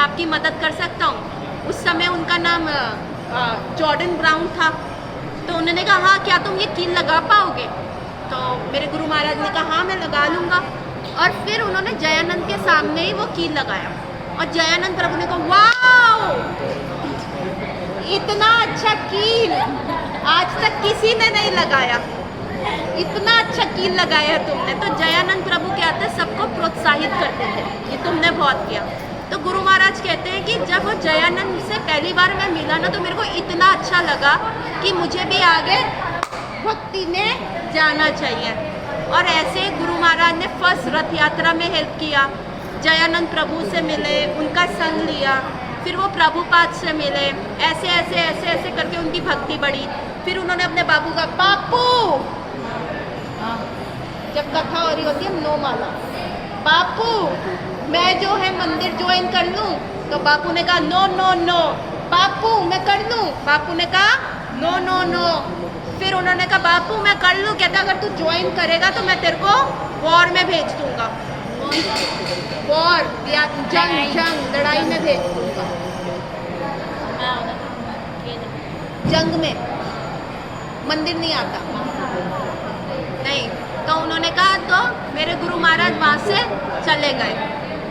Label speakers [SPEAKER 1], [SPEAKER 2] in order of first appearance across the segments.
[SPEAKER 1] आपकी मदद कर सकता हूँ। उस समय उनका नाम जॉर्डन ब्राउन था। तो उन्होंने कहा हाँ क्या तुम ये कील लगा पाओगे? तो मेरे गुरु महाराज ने कहा हाँ मैं लगा लूँगा। और फिर उन्होंने जयानंद के सामने ही वो कील लगाया और जयानंद प्रभु ने कहा वाओ, इतना अच्छा कील आज तक किसी ने नहीं लगाया, इतना अच्छा कील लगाया तुमने। तो जयानंद प्रभु क्या थे, सबको प्रोत्साहित करते थे कि तुमने बहुत किया। तो गुरु महाराज कहते हैं कि जब वो जयानंद से पहली बार मैं मिला ना, तो मेरे को इतना अच्छा लगा कि मुझे भी आगे भक्ति में जाना चाहिए। और ऐसे गुरु महाराज ने फर्स्ट रथ यात्रा में हेल्प किया, जयानंद प्रभु से मिले, उनका संग लिया, फिर वो प्रभुपाद से मिले, ऐसे ऐसे ऐसे ऐसे करके उनकी भक्ति बढ़ी। फिर उन्होंने अपने बापू का बापू, जब कथा हो रही होती है नो माला, बापू मैं जो है मंदिर ज्वाइन कर लूँ? तो बापू ने कहा नो नो नो। बापू मैं कर लूँ? बापू ने कहा नो नो नो। फिर उन्होंने कहा बापू मैं कर लूँ? कहता अगर तू ज्वाइन करेगा तो मैं तेरे को वॉर में भेज दूँगा। वॉर या जंग लड़ाई में भेज दूँगा, जंग में मंदिर नहीं आता नहीं। तो उन्होंने कहा, तो मेरे गुरु महाराज वहाँ से चले गए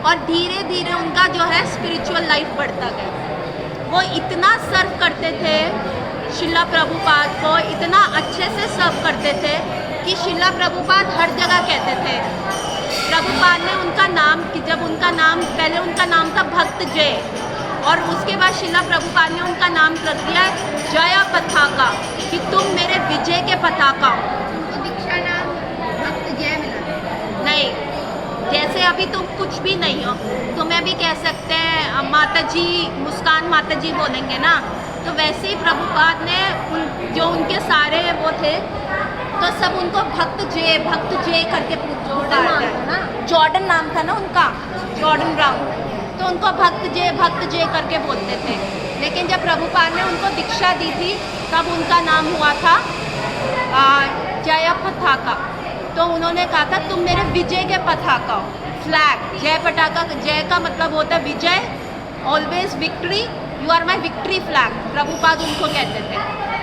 [SPEAKER 1] और धीरे धीरे उनका जो है स्पिरिचुअल लाइफ बढ़ता गया। वो इतना सर्व करते थे शिला प्रभुपाद को, इतना अच्छे से सर्व करते थे कि शिला प्रभुपाद हर जगह कहते थे। प्रभुपाद ने उनका नाम, कि जब उनका नाम, पहले उनका नाम था भक्त जय, और उसके बाद शिला प्रभुपाद ने उनका नाम रख दिया जया पताका, कि तुम मेरे विजय के पताका हो।
[SPEAKER 2] उनको दीक्षा नाम भक्त जय मिला
[SPEAKER 1] नहीं, जैसे अभी तुम कुछ भी नहीं हो, तुम्हें भी कह सकते हैं माता जी, मुस्कान माता जी बोलेंगे ना, तो वैसे ही प्रभुपाद ने जो उनके सारे वो थे, तो सब उनको भक्त जे करके पुकारते हैं। जॉर्डन नाम था ना उनका, जॉर्डन ब्राउन, तो उनको भक्त जे करके बोलते थे। लेकिन जब प्रभुपाद ने उनको दीक्षा दी थी तब उनका नाम हुआ था जया पताका। तो उन्होंने कहा था तुम मेरे विजय के पताका हो, फ्लैग। जय पताका, जय का मतलब होता है Vijay, always victory, you are my victory flag, Prabhupada उनको कहते थे।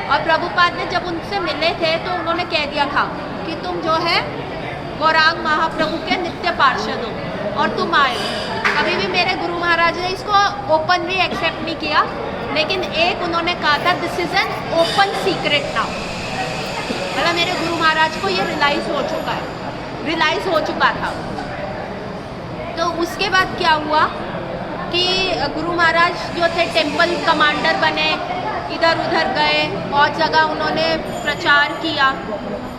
[SPEAKER 1] और प्रभुपाद ने जब उनसे मिले थे तो उन्होंने कह दिया था कि तुम जो है गौरांग महाप्रभु के नित्य पार्षद हो और तुम आए हो। अभी भी मेरे गुरु महाराज ने इसको ओपनली एक्सेप्ट नहीं किया, लेकिन एक उन्होंने कहा था this is an open secret now. मतलब मेरे गुरु महाराज को ये रियलाइज़ हो चुका था। तो उसके बाद क्या हुआ कि गुरु महाराज जो थे टेम्पल कमांडर बने, इधर उधर गए, बहुत जगह उन्होंने प्रचार किया।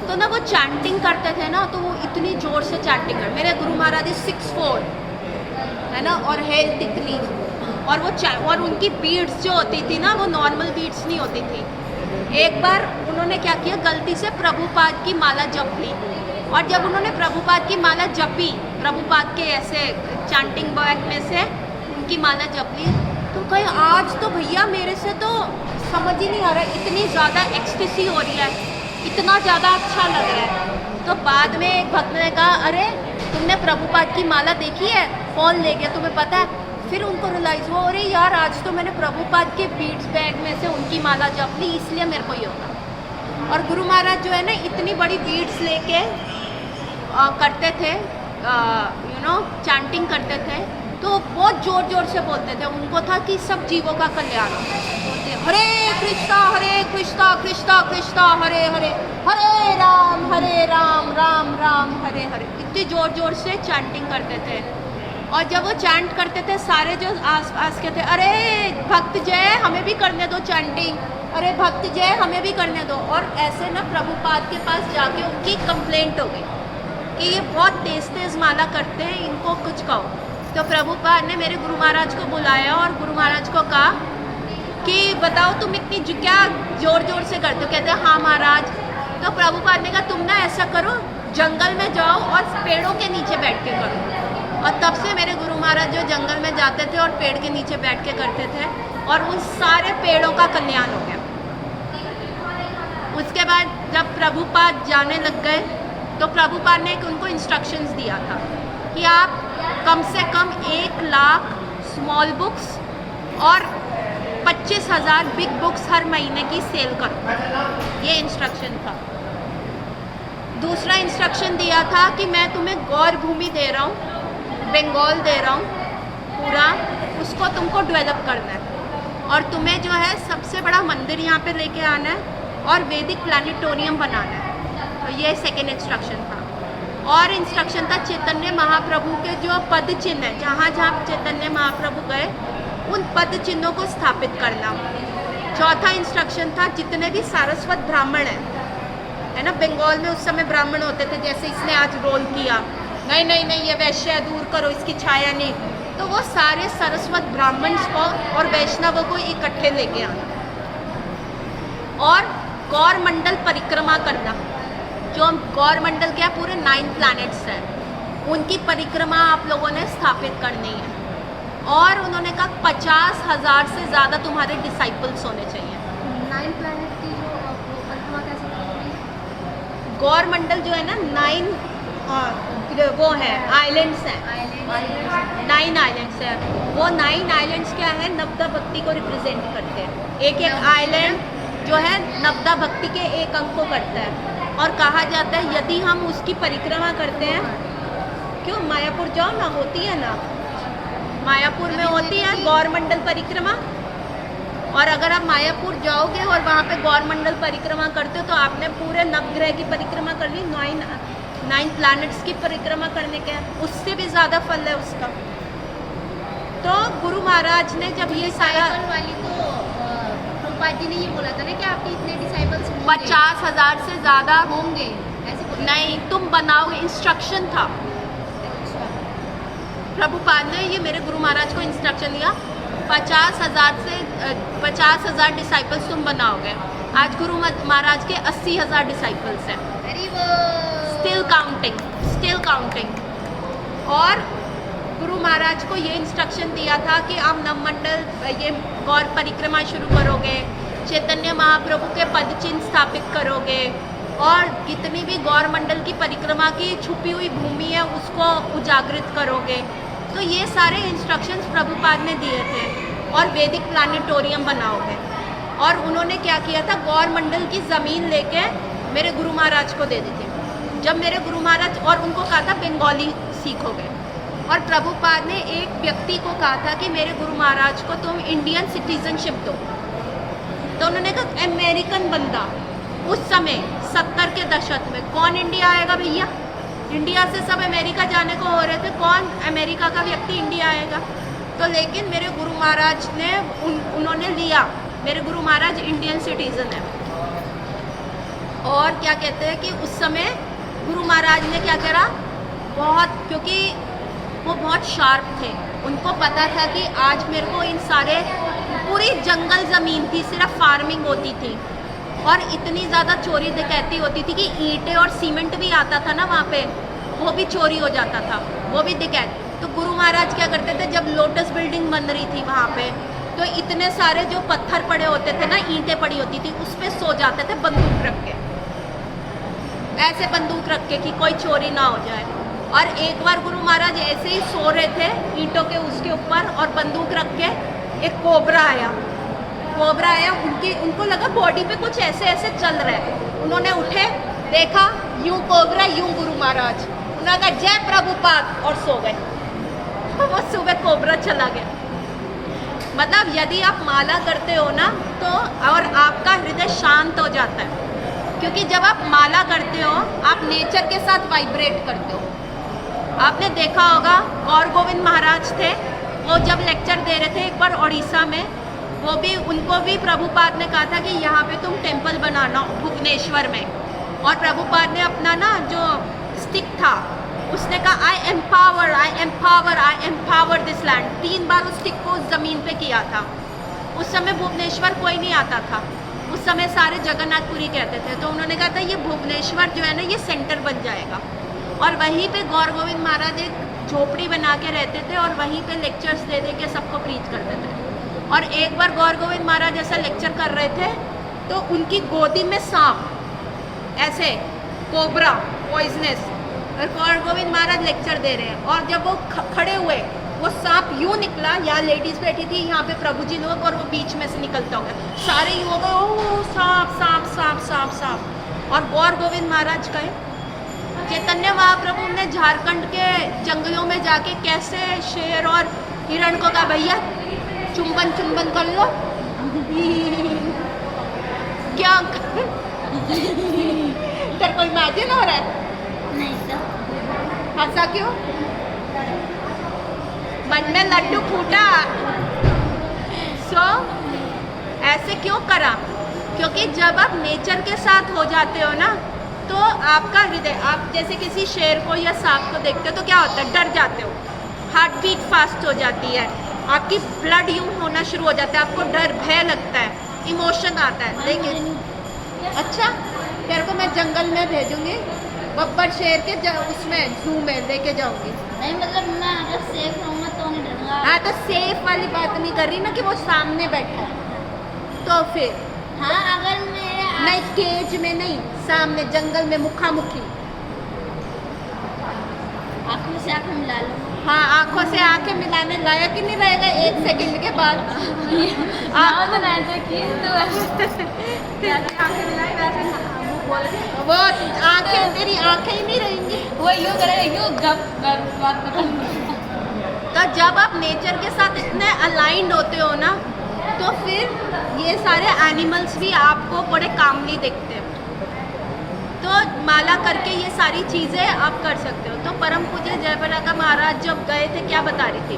[SPEAKER 1] तो ना वो चैंटिंग करते थे ना, तो वो इतनी ज़ोर से चैंटिंग कर, मेरे गुरु महाराज 6'4" है ना, और हेल्थ इतनी, और उनकी बीड्स जो होती थी ना, वो नॉर्मल बीड्स नहीं होती थी। एक बार उन्होंने क्या किया, गलती से प्रभुपाद की माला जप ली, और जब उन्होंने प्रभुपाद की माला जपी, प्रभुपाद के ऐसे चैंटिंग बैग में से उनकी माला जप ली, तो कहीं आज तो भैया मेरे से तो समझ ही नहीं आ रहा, इतनी ज़्यादा एक्सटेसी हो रही है, इतना ज़्यादा अच्छा लग रहा है। तो बाद में एक भक्त ने कहा अरे तुमने प्रभुपाद की माला देखी है, कौन ले गया तुम्हें पता है? फिर उनको रियलाइज़ हुआ अरे यार आज तो मैंने प्रभुपाद के बीड्स बैग में से उनकी माला जप ली, इसलिए मेरे को ये होगा। और गुरु महाराज जो है ना इतनी बड़ी बीड्स लेके करते थे, चैंटिंग करते थे, तो बहुत ज़ोर ज़ोर से बोलते थे। उनको था कि सब जीवों का कल्याण बोलते, हरे कृष्णा कृष्णा कृष्णा हरे हरे, हरे राम राम राम हरे हरे, इतनी ज़ोर ज़ोर से चैंटिंग करते थे। और जब वो चैंट करते थे, सारे जो आस पास के थे, अरे भक्त जय हमें भी करने दो चैंटिंग, अरे भक्त जय हमें भी करने दो। और ऐसे ना प्रभुपाद के पास जाके उनकी कंप्लेंट हो गई कि ये बहुत तेज़ माला करते हैं, इनको कुछ कहो। तो प्रभुपाद ने मेरे गुरु महाराज को बुलाया और गुरु महाराज को कहा कि बताओ तुम इतनी क्या ज़ोर ज़ोर से करते हो? कहते हैं हाँ महाराज। तो प्रभुपाद ने कहा तुम ना ऐसा करो, जंगल में जाओ और पेड़ों के नीचे बैठ के करो। और तब से मेरे गुरु महाराज जो जंगल में जाते थे और पेड़ के नीचे बैठ के करते थे, और उन सारे पेड़ों का कल्याण हो गया। उसके बाद जब प्रभुपाद जाने लग गए तो प्रभुपाद ने उनको इंस्ट्रक्शंस दिया था कि आप कम से कम 1 लाख स्मॉल बुक्स और 25,000 बिग बुक्स हर महीने की सेल करो। ये इंस्ट्रक्शन था। दूसरा इंस्ट्रक्शन दिया था कि मैं तुम्हें गौर भूमि दे रहा हूँ, बंगाल दे रहा हूँ पूरा, उसको तुमको डेवलप करना है और तुम्हें जो है सबसे बड़ा मंदिर यहाँ पे लेके आना है और वैदिक प्लानिटोरियम बनाना है। तो ये सेकेंड इंस्ट्रक्शन था। और इंस्ट्रक्शन था चैतन्य महाप्रभु के जो पद चिन्ह है, जहाँ जहाँ चैतन्य महाप्रभु गए उन पद चिन्हों को स्थापित करना। चौथा इंस्ट्रक्शन था जितने भी सारस्वत ब्राह्मण है ना, बंगाल में उस समय ब्राह्मण होते थे, जैसे इसने आज रोल किया, नहीं नहीं नहीं ये वैश्य है, दूर करो इसकी छाया नहीं, तो वो सारे सरस्वत ब्राह्मण को और वैष्णवों को इकट्ठे लेके आना और गौर मंडल परिक्रमा करना। जो गौर मंडल क्या पूरे 9 प्लैनेट्स हैं, उनकी परिक्रमा आप लोगों ने स्थापित करनी है। और उन्होंने कहा 50,000 से ज़्यादा तुम्हारे डिसाइपल्स होने चाहिए।
[SPEAKER 2] 9 प्लैनेट की जो परिक्रमा कैसे करोगे?
[SPEAKER 1] गौर मंडल जो है ना 9 वो है आइलैंड्स हैं, 9 आइलैंड्स हैं। वो 9 आइलैंड्स क्या है, नवदा भक्ति को रिप्रेजेंट करते हैं। एक एक आइलैंड जो है नवदा भक्ति के एक अंक को करता है। और कहा जाता है यदि हम उसकी परिक्रमा करते हैं, क्यों मायापुर जाओ ना, होती है ना, मायापुर में होती है गौर मंडल परिक्रमा। और अगर आप मायापुर जाओगे और वहाँ पे गौर मंडल परिक्रमा करते हो तो आपने पूरे नवग्रह की परिक्रमा कर ली, 9 प्लैनेट्स की परिक्रमा करने के, उससे भी ज़्यादा फल है उसका। तो गुरु महाराज ने जब ये सारा
[SPEAKER 2] वाली तो प्रभुपाद जी ने ये बोला था ना कि आपके इतने डिसाइपल्स
[SPEAKER 1] 50,000 से ज़्यादा
[SPEAKER 2] होंगे, ऐसे बोला।
[SPEAKER 1] नहीं, तुम बनाओगे, इंस्ट्रक्शन था। प्रभुपाद ने ये मेरे गुरु महाराज को इंस्ट्रक्शन दिया, 50,000 डिसाइपल्स तुम बनाओगे। आज गुरु महाराज के 80,000 डिसाइपल्स हैं, स्टिल काउंटिंग। और गुरु महाराज को ये इंस्ट्रक्शन दिया था कि आप नवमंडल ये गौर परिक्रमा शुरू करोगे, चैतन्य महाप्रभु के पद चिन्ह स्थापित करोगे और कितनी भी गौर मंडल की परिक्रमा की छुपी हुई भूमि है उसको उजागृत करोगे। तो ये सारे इंस्ट्रक्शंस प्रभुपाद ने दिए थे। और वैदिक प्लानिटोरियम बनाओगे। और उन्होंने क्या किया था, गौर मंडल की ज़मीन लेके मेरे गुरु महाराज को दे दी थी। जब मेरे गुरु महाराज, और उनको कहा था बंगाली सीखोगे। और प्रभुपाद ने एक व्यक्ति को कहा था कि मेरे गुरु महाराज को तुम इंडियन सिटीजनशिप दो। तो उन्होंने कहा अमेरिकन बंदा, उस समय 70 के दशक में कौन इंडिया आएगा भैया, इंडिया से सब अमेरिका जाने को हो रहे थे, कौन अमेरिका का व्यक्ति इंडिया आएगा। तो लेकिन मेरे गुरु महाराज ने उन्होंने लिया, मेरे गुरु महाराज इंडियन सिटीज़न है। और क्या कहते हैं कि उस समय गुरु महाराज ने क्या करा, बहुत, क्योंकि वो बहुत शार्प थे, उनको पता था कि आज मेरे को इन सारे, पूरी जंगल ज़मीन थी, सिर्फ फार्मिंग होती थी और इतनी ज़्यादा चोरी डकैती होती थी कि ईंटें और सीमेंट भी आता था ना वहाँ पे, वो भी चोरी हो जाता था, वो भी डकैत। तो गुरु महाराज क्या करते थे, जब लोटस बिल्डिंग बन रही थी वहाँ पे, तो इतने सारे जो पत्थर पड़े होते थे ना, ईंटें पड़ी होती थी, उस पर सो जाते थे बंदूक रख के, ऐसे बंदूक रख के कि कोई चोरी ना हो जाए। और एक बार गुरु महाराज ऐसे ही सो रहे थे ईंटों के उसके ऊपर और बंदूक रख के, एक कोबरा आया, उनको लगा बॉडी पे कुछ ऐसे ऐसे चल रहा है। उन्होंने उठे, देखा, यूं कोबरा, यूं गुरु महाराज, उन्होंने कहा जय प्रभुपाद और सो गए। वो सुबह कोबरा चला गया। मतलब यदि आप माला करते हो ना तो, और आपका हृदय शांत हो जाता है, क्योंकि जब आप माला करते हो आप नेचर के साथ वाइब्रेट करते हो। आपने देखा होगा गौर गोविंद महाराज थे, वो जब लेक्चर दे रहे थे एक बार उड़ीसा में, वो भी, उनको भी प्रभुपाद ने कहा था कि यहाँ पे तुम टेम्पल बनाना भुवनेश्वर में। और प्रभुपाद ने अपना ना जो स्टिक था, उसने कहा आई एम्पावर दिस लैंड, 3 बार उस स्टिक को उस ज़मीन पे किया था। उस समय भुवनेश्वर कोई नहीं आता था, उस समय सारे जगन्नाथपुरी कहते थे। तो उन्होंने कहा था ये भुवनेश्वर जो है ना, ये सेंटर बन जाएगा। और वहीं पे गौर गोविंद महाराज एक झोपड़ी बना के रहते थे और वहीं पे लेक्चर्स दे दे के सबको प्रीच करते थे। और एक बार गौर गोविंद महाराज ऐसा लेक्चर कर रहे थे तो उनकी गोदी में सांप, ऐसे कोबरा, पॉइजनस, और गौर गोविंद महाराज लेक्चर दे रहे हैं। और जब वो खड़े हुए वो सांप यूं निकला, यहाँ लेडीज बैठी थी, यहाँ पे प्रभु जी लोग, और वो बीच में से निकलता हो गया। सारे युवक ओ सांप सांप सांप सांप सांप। और गौर गोविंद महाराज गए, चैतन्य महाप्रभु ने झारखंड के जंगलों में जाके कैसे शेर और हिरण को कहा भैया चुंबन चुंबन कर लो। क्या तेरे को इमेजिन हो रहा है?
[SPEAKER 2] नहीं सर।
[SPEAKER 1] हंसा क्यों? मन में लड्डू फूटा। ऐसे क्यों करा? क्योंकि जब आप नेचर के साथ हो जाते हो ना, तो आपका हृदय, आप जैसे किसी शेर को या सांप को देखते हो तो क्या होता है, डर जाते हो, हार्ट बीट फास्ट हो जाती है, आपकी ब्लड यूं होना शुरू हो जाता है, आपको डर भय लगता है, इमोशन आता है। लेकिन अच्छा, तेरे को मैं जंगल में भेजूंगी, बब्बर शेर के उसमें जू में लेके जाऊंगी।
[SPEAKER 2] नहीं मतलब मैं अगर सेफ रहूँगा तो नहीं डरूंगा।
[SPEAKER 1] हाँ तो सेफ वाली बात नहीं कर रही ना कि वो सामने बैठा है, तो फिर
[SPEAKER 2] हाँ अगर मेरे
[SPEAKER 1] नहीं, केज में नहीं, सामने जंगल में मुखामुखी।
[SPEAKER 2] आँखों से आँखें मिला लो।
[SPEAKER 1] हाँ, आंखों से आंखें मिलाने लायक ही नहीं रहेगा 1 सेकंड के बाद। वो आंखें, तेरी आंखें ही नहीं रहेंगी।
[SPEAKER 2] वो यूँ करेगा, यूँ गप गप बात कर।
[SPEAKER 1] तो जब आप नेचर के साथ इतने अलाइंड होते हो ना, तो फिर ये सारे एनिमल्स भी आपको बड़े कामली दिखते हैं। तो माला करके ये सारी चीज़ें आप कर सकते हो। तो परम पूज्य जयप्रकाश महाराज जब गए थे, क्या बता रही थी?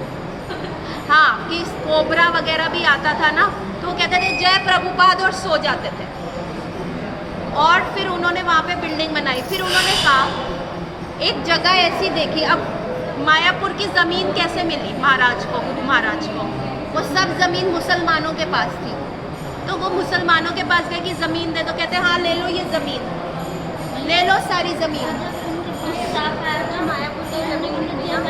[SPEAKER 1] हाँ, कि कोबरा वगैरह भी आता था ना, तो वो कहते थे जय प्रभुपाद और सो जाते थे। और फिर उन्होंने वहाँ पे बिल्डिंग बनाई। फिर उन्होंने कहा एक जगह ऐसी देखी, अब मायापुर की ज़मीन कैसे मिली महाराज को, गुरु महाराज को? वो सब ज़मीन मुसलमानों के पास थी। तो वो मुसलमानों के पास गए कि ज़मीन दे, तो कहते हाँ ले लो ये ज़मीन, ले लो सारी ज़मीन।
[SPEAKER 2] मायापुर की ज़मीन